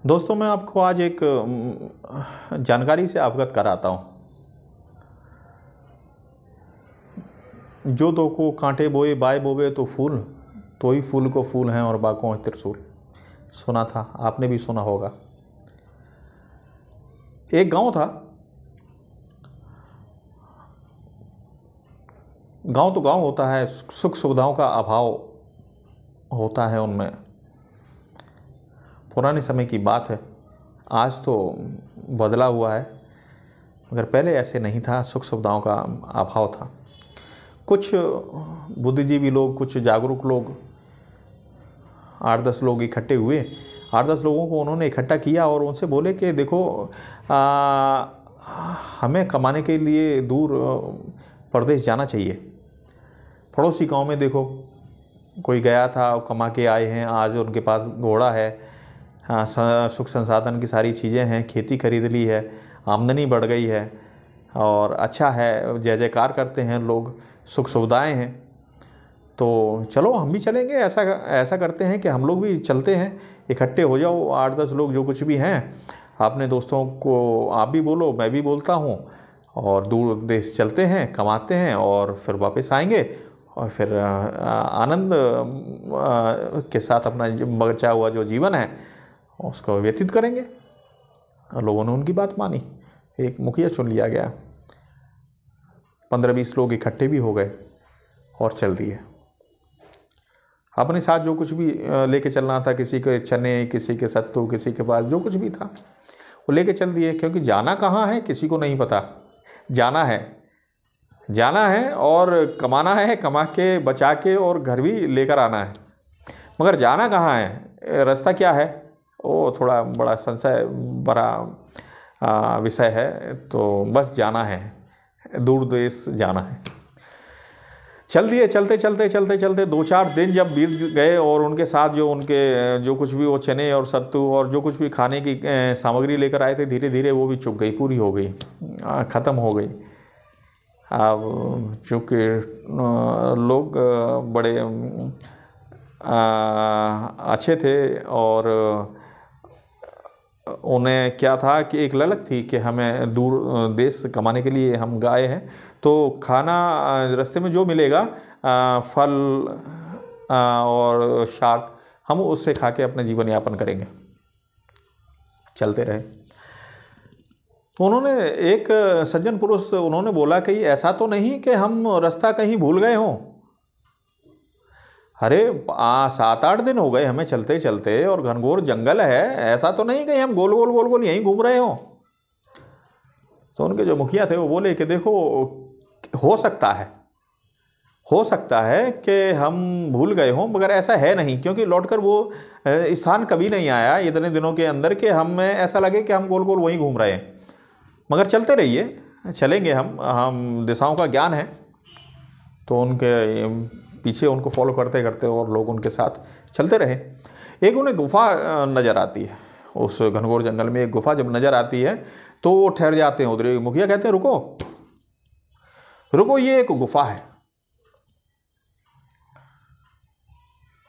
दोस्तों, मैं आपको आज एक जानकारी से अवगत कराता हूँ। जो दो को कांटे बोए बाय बोवे तो ही फूल को फूल हैं और बागों है त्रिशूल। सुना था, आपने भी सुना होगा। एक गांव था। गांव तो गांव होता है, सुख सुविधाओं का अभाव होता है उनमें। पुराने समय की बात है, आज तो बदला हुआ है, मगर पहले ऐसे नहीं था। सुख सुविधाओं का अभाव था। कुछ बुद्धिजीवी लोग, कुछ जागरूक लोग, 8-10 लोग इकट्ठे हुए। 8-10 लोगों को उन्होंने इकट्ठा किया और उनसे बोले कि देखो, हमें कमाने के लिए दूर प्रदेश जाना चाहिए। पड़ोसी गांव में देखो, कोई गया था, कमा के आए हैं, आज उनके पास घोड़ा है, सुख संसाधन की सारी चीज़ें हैं, खेती खरीद ली है, आमदनी बढ़ गई है और अच्छा है, जय जयकार करते हैं लोग, सुख सुविधाएँ हैं। तो चलो हम भी चलेंगे। ऐसा करते हैं कि हम लोग भी चलते हैं, इकट्ठे हो जाओ 8-10 लोग जो कुछ भी हैं। अपने दोस्तों को आप भी बोलो, मैं भी बोलता हूँ, और दूर देश चलते हैं, कमाते हैं और फिर वापस आएंगे और फिर आनंद के साथ अपना बचा हुआ जो जीवन है उसको व्यतीत करेंगे। लोगों ने उनकी बात मानी। एक मुखिया चुन लिया गया। 15-20 लोग इकट्ठे भी हो गए और चल दिए। अपने साथ जो कुछ भी लेके चलना था, किसी के चने, किसी के सत्तू, किसी के पास जो कुछ भी था वो लेके चल दिए। क्योंकि जाना कहाँ है किसी को नहीं पता। जाना है और कमाना है, कमा के बचा के और घर भी लेकर आना है। मगर जाना कहाँ है, रास्ता क्या है, वो थोड़ा बड़ा संशय बड़ा विषय है। तो बस जाना है, दूर देश जाना है। चल दिए। चलते 2-4 दिन जब बीत गए और उनके साथ जो कुछ भी वो चने और सत्तू और जो कुछ भी खाने की सामग्री लेकर आए थे, धीरे धीरे वो भी चुक गई, पूरी हो गई, ख़त्म हो गई। अब चूँकि लोग बड़े अच्छे थे और उन्हें क्या था कि एक ललक थी कि हमें दूर देश कमाने के लिए हम गए हैं, तो खाना रास्ते में जो मिलेगा, फल और शाक, हम उससे खा के अपना जीवन यापन करेंगे। चलते रहे। तो उन्होंने, एक सज्जन पुरुष, उन्होंने बोला कि ऐसा तो नहीं कि हम रास्ता कहीं भूल गए हों। अरे 7-8 दिन हो गए हमें चलते चलते और घनघोर जंगल है, ऐसा तो नहीं कि हम गोल गोल यहीं घूम रहे हों। तो उनके जो मुखिया थे वो बोले कि देखो, हो सकता है कि हम भूल गए हों, मगर ऐसा है नहीं, क्योंकि लौटकर वो स्थान कभी नहीं आया इतने दिनों के अंदर कि हमें ऐसा लगे कि हम गोल गोल वहीं घूम रहे हैं। मगर चलते रहिए, चलेंगे, हम दिशाओं का ज्ञान है। तो उनके पीछे उनको फॉलो करते करते और लोग उनके साथ चलते रहे। एक उन्हें गुफा नज़र आती है। उस घनघोर जंगल में एक गुफा जब नज़र आती है तो वो ठहर जाते हैं उधर। मुखिया कहते हैं रुको, ये एक गुफा है।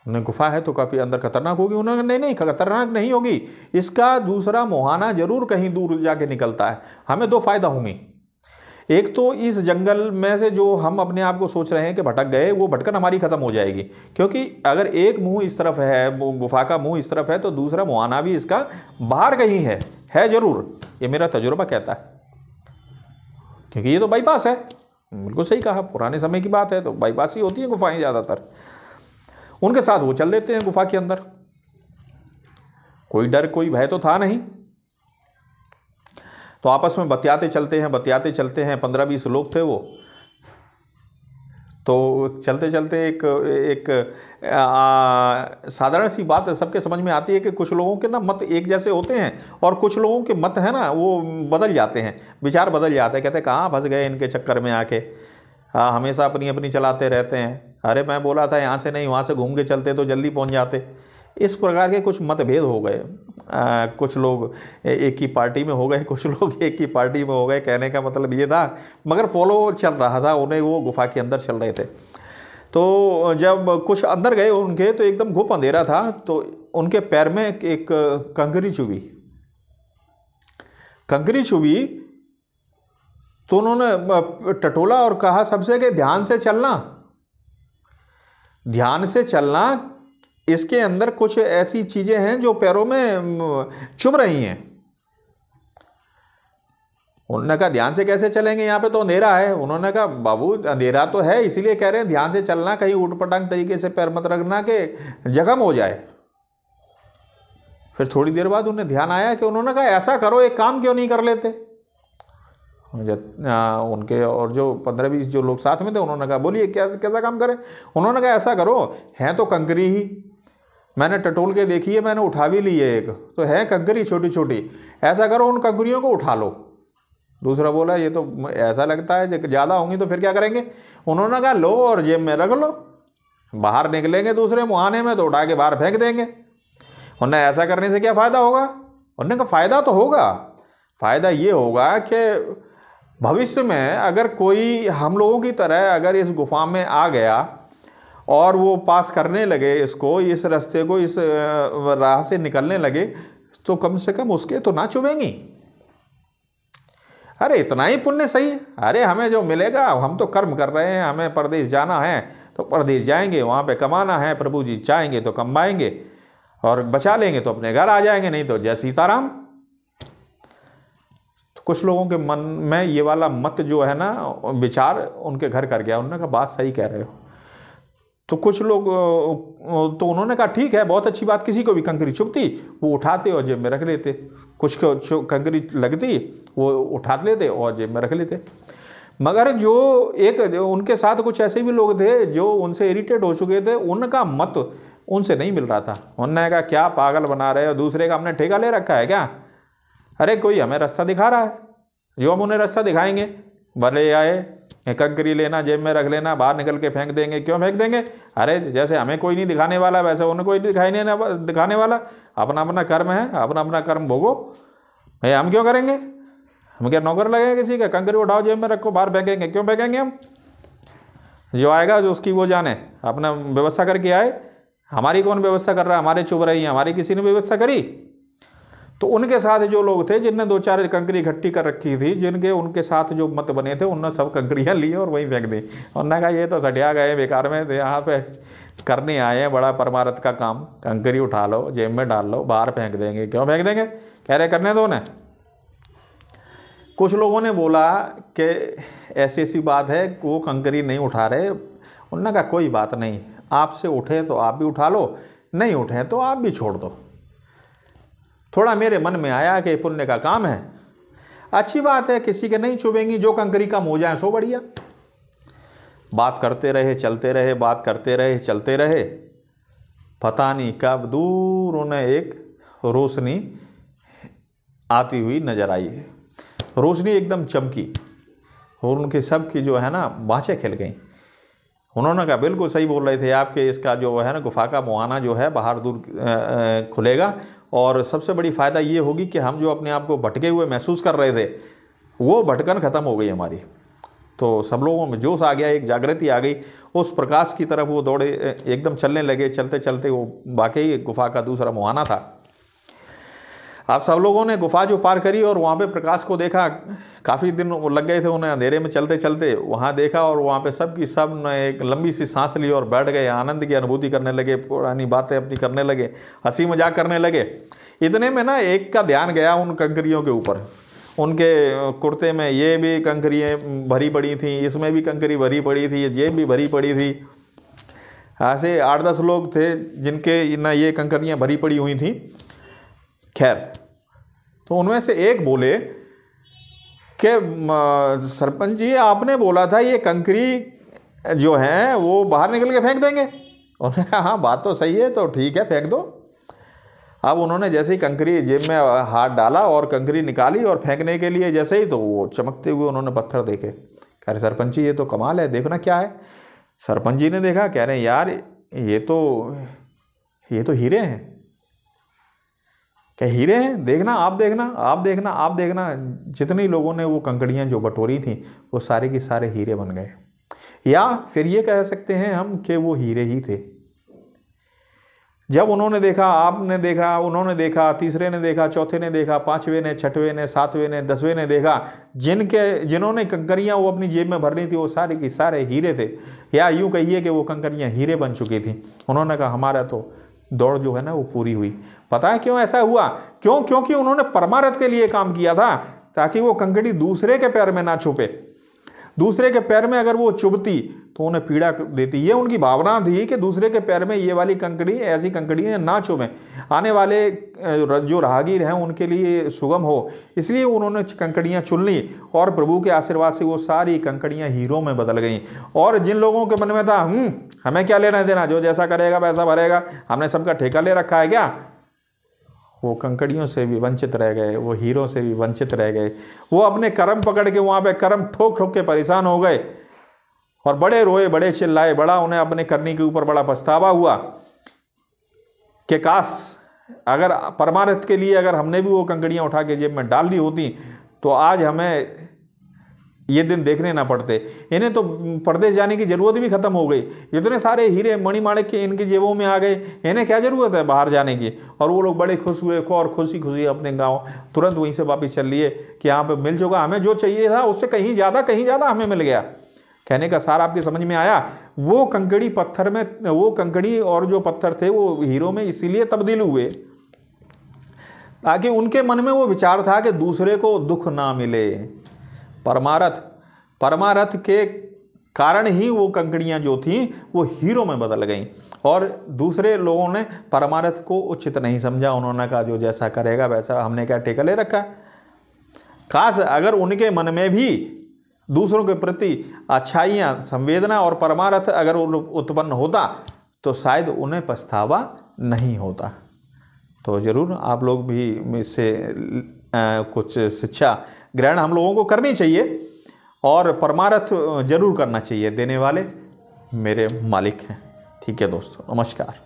उन्हें गुफा है तो काफ़ी अंदर खतरनाक होगी। उन्होंने नहीं, खतरनाक नहीं होगी, इसका दूसरा मुहाना जरूर कहीं दूर जाके निकलता है। हमें 2 फायदा होंगे। एक तो इस जंगल में से जो हम अपने आप को सोच रहे हैं कि भटक गए, वो भटकन हमारी ख़त्म हो जाएगी। क्योंकि अगर एक मुंह इस तरफ है, गुफा का मुंह इस तरफ है, तो दूसरा मुहाना भी इसका बाहर कहीं है ज़रूर। ये मेरा तजुर्बा कहता है। क्योंकि ये तो बाईपास है। बिल्कुल सही कहा, पुराने समय की बात है, तो बाईपास ही होती हैं गुफाएँ ज़्यादातर। उनके साथ वो चल देते हैं गुफा के अंदर। कोई डर, कोई भय तो था नहीं। तो आपस में बतियाते चलते हैं। 15-20 लोग थे वो। तो चलते चलते एक साधारण सी बात सबके समझ में आती है कि कुछ लोगों के ना मत एक जैसे होते हैं और कुछ लोगों के मत है ना वो बदल जाते हैं, विचार बदल जाते हैं। कहते हैं कहाँ फंस गए इनके चक्कर में आके, हमेशा अपनी चलाते रहते हैं। अरे मैं बोला था यहाँ से नहीं, वहाँ से घूम के चलते तो जल्दी पहुँच जाते। इस प्रकार के कुछ मतभेद हो गए। कुछ लोग एक ही पार्टी में हो गए, कुछ लोग एक ही पार्टी में हो गए। कहने का मतलब ये था, मगर फॉलो चल रहा था उन्हें, वो गुफा के अंदर चल रहे थे। तो जब कुछ अंदर गए उनके, तो एकदम घुप अंधेरा था। तो उनके पैर में एक कंकरी चुभी। कंकरी चुभी तो उन्होंने टटोला और कहा सबसे कि ध्यान से चलना, ध्यान से चलना, इसके अंदर कुछ ऐसी चीजें हैं जो पैरों में चुभ रही हैं। उन्होंने कहा ध्यान से कैसे चलेंगे, यहाँ पे तो अंधेरा है। उन्होंने कहा बाबू अंधेरा तो है, इसीलिए कह रहे हैं ध्यान से चलना, कहीं उटपटांग तरीके से पैर मत रखना कि जख्म हो जाए। फिर थोड़ी देर बाद उन्हें ध्यान आया कि उन्होंने कहा ऐसा करो, एक काम क्यों नहीं कर लेते। उनके और जो 15-20 जो लोग साथ में थे, उन्होंने कहा बोलिए कैसा काम करें। उन्होंने कहा ऐसा करो, है तो कंकरी ही, मैंने टटोल के देखी है, मैंने उठा भी ली है, एक तो है कंकरी छोटी छोटी, ऐसा करो उन कंकरियों को उठा लो। दूसरा बोला ये तो ऐसा लगता है ज़्यादा होंगी तो फिर क्या करेंगे। उन्होंने कहा लो और जेब में रख लो, बाहर निकलेंगे दूसरे मुहाने में तो उठा के बाहर फेंक देंगे। उन्हें ऐसा करने से क्या फ़ायदा होगा। उन्होंने कहा फ़ायदा तो होगा, फ़ायदा ये होगा कि भविष्य में अगर कोई हम लोगों की तरह अगर इस गुफा में आ गया और वो पास करने लगे इसको, इस रास्ते को, इस राह से निकलने लगे, तो कम से कम उसके तो ना चुभेंगी। अरे इतना ही पुण्य सही है, अरे हमें जो मिलेगा, हम तो कर्म कर रहे हैं, हमें परदेश जाना है तो परदेश जाएंगे, वहाँ पे कमाना है, प्रभु जी चाहेंगे तो कमाएंगे और बचा लेंगे तो अपने घर आ जाएंगे, नहीं तो जय सीताराम। तो कुछ लोगों के मन में ये वाला मत जो है ना, विचार उनके घर कर गया। उन्होंने कहा बात सही कह रहे हो। तो कुछ लोग तो उन्होंने कहा ठीक है, बहुत अच्छी बात, किसी को भी कंकरी चुभती वो उठाते और जेब में रख लेते, कुछ को कंकरी लगती वो उठा लेते और जेब में रख लेते। मगर जो उनके साथ कुछ ऐसे भी लोग थे जो उनसे इरिटेट हो चुके थे, उनका मत उनसे नहीं मिल रहा था। उन्होंने कहा क्या पागल बना रहे हो, दूसरे का हमने ठेका ले रखा है क्या। अरे कोई हमें रास्ता दिखा रहा है, जो हम उन्हें रास्ता दिखाएंगे, भले आए कंकरी लेना, जेब में रख लेना, बाहर निकल के फेंक देंगे। क्यों फेंक देंगे, अरे जैसे हमें कोई नहीं दिखाने वाला वैसे उन्हें कोई दिखाने वाला, अपना अपना कर्म है, अपना अपना कर्म भोगो। भाई हम क्यों करेंगे, हम क्या नौकर लगेंगे किसी का। कंकरी उठाओ जेब में रखो, बाहर फेंकेंगे, क्यों फेंकेंगे हम। जो आएगा जो उसकी वो जाने, अपना व्यवस्था करके आए, हमारी कौन व्यवस्था कर रहा है, हमारे चुभ रही है, हमारी किसी ने व्यवस्था करी। तो उनके साथ जो लोग थे जिनने 2-4 कंकरी इकट्ठी कर रखी थी, जिनके उनके साथ जो मत बने थे, उन्होंने सब कंकरियाँ ली और वहीं फेंक दी। उन्होंने कहा ये तो सटिया गए, बेकार में यहाँ पे करने आए हैं बड़ा परमार्थ का काम, कंकरी उठा लो, जेब में डाल लो, बाहर फेंक देंगे। क्यों फेंक देंगे, कह रहे करने दो उन्हें। कुछ लोगों ने बोला कि ऐसी ऐसी बात है वो कंकरी नहीं उठा रहे। उन्होंने कहा कोई बात नहीं, आपसे उठे तो आप भी उठा लो, नहीं उठे तो आप भी छोड़ दो। थोड़ा मेरे मन में आया कि पुण्य का काम है, अच्छी बात है, किसी के नहीं चुभेंगी, जो कंकरी कम हो जाए सो बढ़िया। बात करते रहे, चलते रहे, बात करते रहे, चलते रहे। पता नहीं कब दूर उन्हें एक रोशनी आती हुई नजर आई है। रोशनी एकदम चमकी और उनके सब की जो है ना बाँछें खिल गईं। उन्होंने कहा बिल्कुल सही बोल रहे थे आपके, इसका जो है ना गुफा का मुहाना जो है बाहर दूर खुलेगा और सबसे बड़ी फ़ायदा ये होगी कि हम जो अपने आप को भटके हुए महसूस कर रहे थे, वो भटकन ख़त्म हो गई हमारी। तो सब लोगों में जोश आ गया, एक जागृति आ गई, उस प्रकाश की तरफ वो दौड़े, एकदम चलने लगे। चलते चलते वो वाकई गुफा का दूसरा मुहाना था। आप सब लोगों ने गुफा जो पार करी और वहाँ पे प्रकाश को देखा, काफ़ी दिन लग गए थे उन्हें अंधेरे में चलते चलते, वहाँ देखा और वहाँ पे सब की सब ने एक लंबी सी सांस ली और बैठ गए, आनंद की अनुभूति करने लगे, पुरानी बातें अपनी करने लगे, हंसी मजाक करने लगे। इतने में ना एक का ध्यान गया उन कंकरियों के ऊपर। उनके कुर्ते में ये भी कंकरियाँ भरी पड़ी थी, इसमें भी कंकरी भरी पड़ी थी, ये जेब भी भरी पड़ी थी। ऐसे 8-10 लोग थे जिनके ना ये कंकरियाँ भरी पड़ी हुई थी। खैर, तो उनमें से एक बोले कि सरपंच जी आपने बोला था ये कंकरी जो है वो बाहर निकल के फेंक देंगे। उन्होंने कहा हाँ बात तो सही है, तो ठीक है फेंक दो। अब उन्होंने जैसे ही कंकरी जेब में हाथ डाला और कंकरी निकाली और फेंकने के लिए जैसे ही, तो वो चमकते हुए उन्होंने पत्थर देखे। कह रहे सरपंच जी ये तो कमाल है, देखना क्या है। सरपंच जी ने देखा, कह रहे हैं यार ये तो हीरे हैं। क्या हीरे हैं, देखना आप देखना आप देखना आप देखना। जितने लोगों ने वो कंकड़ियाँ जो बटोरी थी वो सारे के सारे हीरे बन गए, या फिर ये कह सकते हैं हम कि वो हीरे ही थे। जब उन्होंने देखा, आपने देखा, उन्होंने देखा, तीसरे ने देखा, चौथे ने देखा, पांचवें ने, छठवें ने, सातवें ने, 10वें ने देखा, जिन्होंने कंकरियां वो अपनी जेब में भरनी थी वो सारे की सारे हीरे थे, या यूँ कहिए कि वो कंकरियां हीरे बन चुकी थी। उन्होंने कहा हमारा तो दौड़ जो है ना वो पूरी हुई। पता है क्यों ऐसा हुआ? क्योंकि उन्होंने परमार्थ के लिए काम किया था, ताकि वो कंकड़ी दूसरे के पैर में ना छुपे। दूसरे के पैर में अगर वो चुभती तो उन्हें पीड़ा देती। ये उनकी भावना थी कि दूसरे के पैर में ये वाली कंकड़ी, ऐसी कंकड़ियाँ ना चुभें, आने वाले जो राहगीर हैं उनके लिए सुगम हो। इसलिए उन्होंने कंकड़ियाँ चुन ली और प्रभु के आशीर्वाद से वो सारी कंकड़ियाँ हीरों में बदल गईं। और जिन लोगों के मन में था हमें क्या लेना देना, जो जैसा करेगा वैसा भरेगा, हमने सबका ठेका ले रखा है क्या, वो कंकड़ियों से भी वंचित रह गए, वो हीरों से भी वंचित रह गए। वो अपने कर्म पकड़ के वहाँ पे कर्म ठोक ठोक के परेशान हो गए और बड़े रोए, बड़े चिल्लाए, बड़ा उन्हें अपने करने के ऊपर बड़ा पछतावा हुआ कि काश अगर परमार्थ के लिए अगर हमने भी वो कंकड़ियाँ उठा के जेब में डाल दी होती तो आज हमें ये दिन देखने ना पड़ते। इन्हें तो परदेश जाने की ज़रूरत भी ख़त्म हो गई। इतने सारे हीरे मणिमाणिक के इनकी जेबों में आ गए, इन्हें क्या ज़रूरत है बाहर जाने की। और वो लोग बड़े खुश हुए और खुशी खुशी अपने गांव तुरंत वहीं से वापस चल लिए कि यहाँ पे मिल चुका, हमें जो चाहिए था उससे कहीं ज़्यादा हमें मिल गया। कहने का सार आपकी समझ में आया? वो कंकड़ी पत्थर में, वो कंकड़ी और जो पत्थर थे वो हीरो में इसीलिए तब्दील हुए ताकि उनके मन में वो विचार था कि दूसरे को दुख ना मिले। परमार्थ के कारण ही वो कंकड़ियाँ जो थीं वो हीरो में बदल गईं। और दूसरे लोगों ने परमार्थ को उचित नहीं समझा। उन्होंने कहा जो जैसा करेगा वैसा, हमने क्या ठेका ले रखा है। काश अगर उनके मन में भी दूसरों के प्रति अच्छाइयाँ, संवेदना और परमार्थ अगर उत्पन्न होता तो शायद उन्हें पछतावा नहीं होता। तो ज़रूर आप लोग भी इससे कुछ शिक्षा ग्रहण हम लोगों को करनी चाहिए और परमार्थ जरूर करना चाहिए। देने वाले मेरे मालिक हैं। ठीक है दोस्तों, नमस्कार।